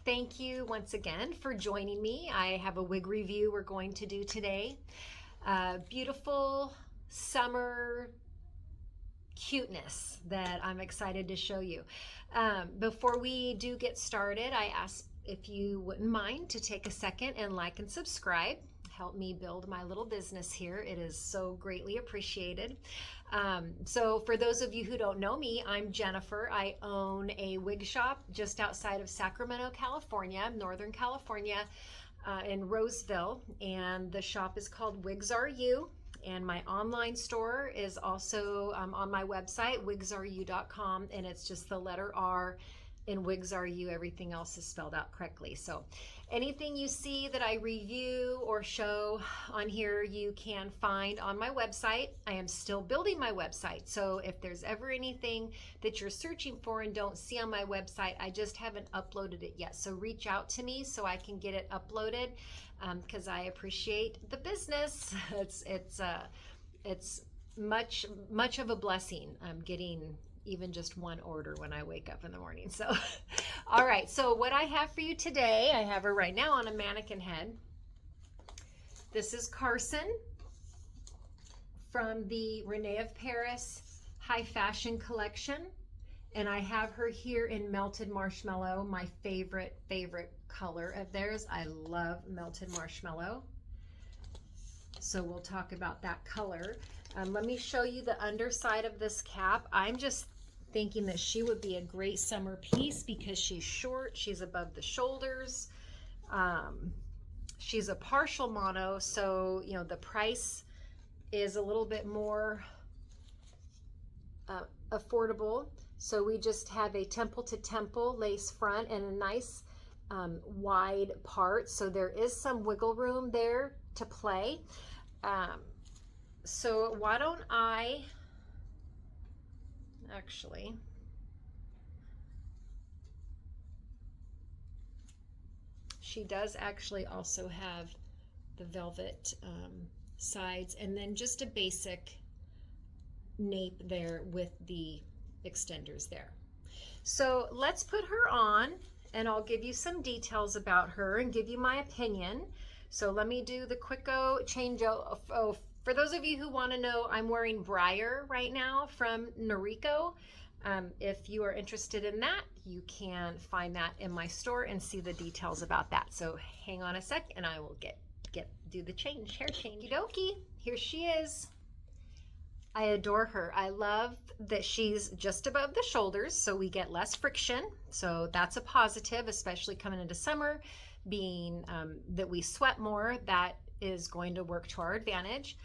thank you once again for joining me. I have a wig review we're going to do today. Beautiful summer cuteness that I'm excited to show you. Before we do get started, I ask if you wouldn't mind to take a second and like and subscribe. Help me build my little business here. It is so greatly appreciated. So for those of you who don't know me, I'm Jennifer. I own a wig shop just outside of Sacramento, California, Northern California, in Roseville, and the shop is called Wigs RU. And my online store is also on my website, wigsru.com, and it's just the letter R in Wigs RU. Everything else is spelled out correctly. So anything you see that I review or show on here, you can find on my website. I am still building my website. So if there's ever anything that you're searching for and don't see on my website, I just haven't uploaded it yet. So reach out to me so I can get it uploaded, because I appreciate the business. It's much of a blessing getting even just one order when I wake up in the morning. So, all right. So what I have for you today, I have her right now on a mannequin head. This is Carson from the RENE of Paris High Fashion Collection. And I have her here in Melted Marshmallow, my favorite color of theirs. I love Melted Marshmallow. So we'll talk about that color. Let me show you the underside of this cap. I'm just thinking that she would be a great summer piece because she's short, she's above the shoulders. She's a partial mono, so you know the price is a little bit more affordable. So we just have a temple to temple lace front and a nice wide part. So there is some wiggle room there to play. So why don't I actually she does actually also have the velvet sides and then just a basic nape there with the extenders there. So let's put her on and I'll give you some details about her and give you my opinion. So let me do the quicko change. Oh, for those of you who want to know, I'm wearing Briar right now from Noriko. If you are interested in that, you can find that in my store and see the details about that. So hang on a sec and I will do the hair change. Okie dokie, here she is. I adore her. I love that she's just above the shoulders, so we get less friction. So that's a positive, especially coming into summer, being that we sweat more. That is going to work to our advantage.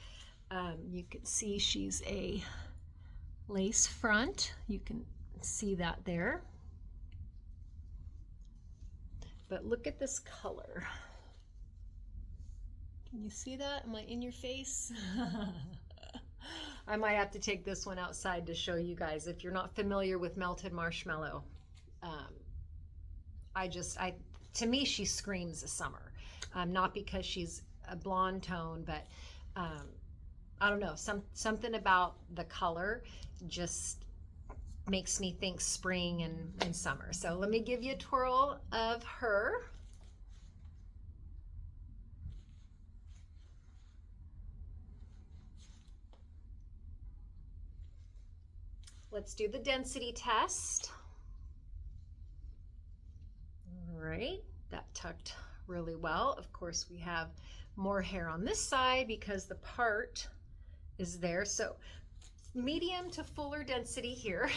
You can see she's a lace front. You can see that there. But look at this color. Can you see that? Am I in your face? I might have to take this one outside to show you guys if you're not familiar with Melted Marshmallow. To me, she screams summer. Not because she's a blonde tone, but I don't know, something about the color just makes me think spring and summer. So let me give you a twirl of her. Let's do the density test. All right, that tucked really well. Of course, we have more hair on this side because the part is there. So medium to fuller density here,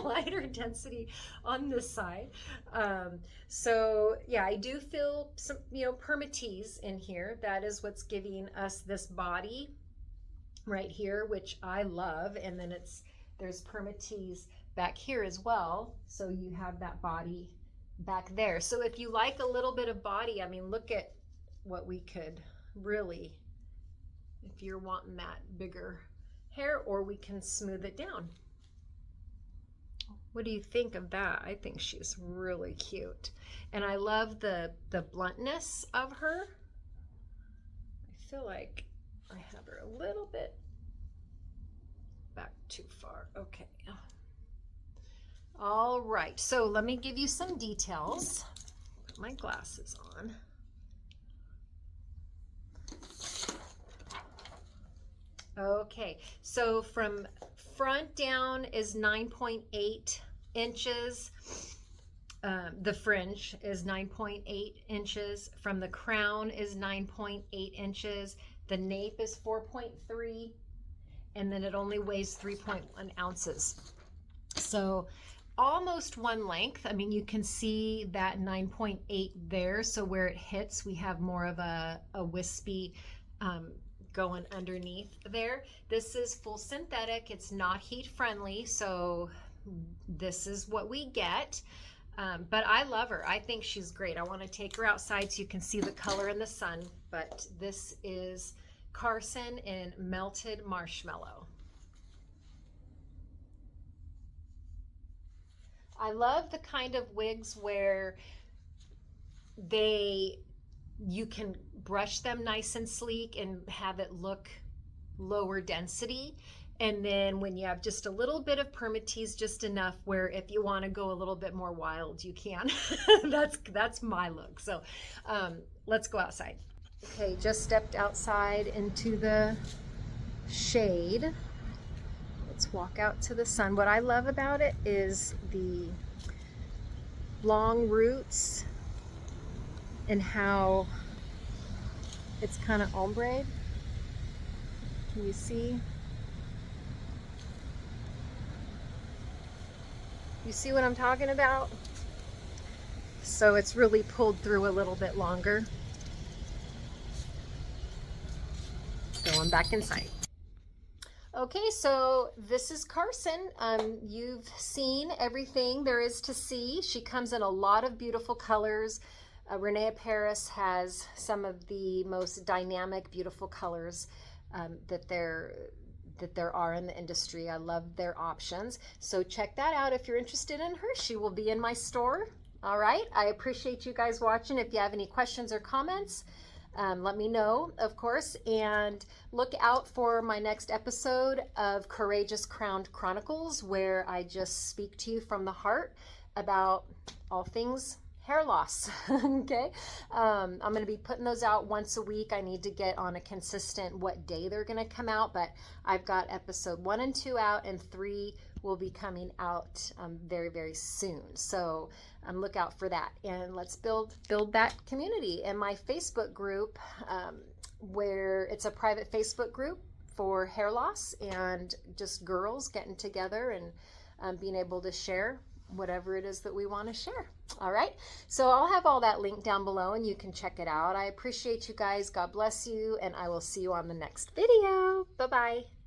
lighter density on this side. So yeah, I do feel some, permatease in here. That is what's giving us this body right here, which I love. And then there's permatease back here as well. So you have that body back there. So if you like a little bit of body, I mean, look at what we could really, if you're wanting that bigger hair, or we can smooth it down. What do you think of that? I think she's really cute. And I love the bluntness of her. I feel like I have her a little bit back too far. Okay. All right, so let me give you some details. Put my glasses on. Okay, so from front down is 9.8 inches. The fringe is 9.8 inches. From the crown is 9.8 inches. The nape is 4.3, and then it only weighs 3.1 ounces. So almost one length. I mean, you can see that 9.8 there. So where it hits, we have more of a wispy going underneath there. This is full synthetic. It's not heat friendly. So this is what we get. But I love her. I think she's great. I want to take her outside so you can see the color in the sun. But this is CARSON in Melted Marshmallow. I love the kind of wigs where you can brush them nice and sleek and have it look lower density. And then when you have just a little bit of permatease, just enough where if you want to go a little bit more wild, you can. That's my look. So let's go outside. Okay, just stepped outside into the shade. Let's walk out to the sun. What I love about it is the long roots and how it's kind of ombre. Can you see? You see what I'm talking about? So it's really pulled through a little bit longer. Going back inside. Okay, so this is CARSON. You've seen everything there is to see. She comes in a lot of beautiful colors. RENE Paris has some of the most dynamic, beautiful colors that there are in the industry. I love their options. So check that out if you're interested in her. She will be in my store. All right. I appreciate you guys watching. If you have any questions or comments, let me know, of course, and look out for my next episode of Courageous Crowned Chronicles, where I just speak to you from the heart about all things hair loss. Okay. I'm going to be putting those out once a week. I need to get on a consistent what day they're going to come out, but I've got episode 1 and 2 out, and 3 will be coming out very, very soon. So look out for that, and let's build that community. And my Facebook group, where it's a private Facebook group for hair loss and just girls getting together and being able to share whatever it is that we want to share. All right. So I'll have all that linked down below and you can check it out. I appreciate you guys. God bless you. And I will see you on the next video. Bye-bye.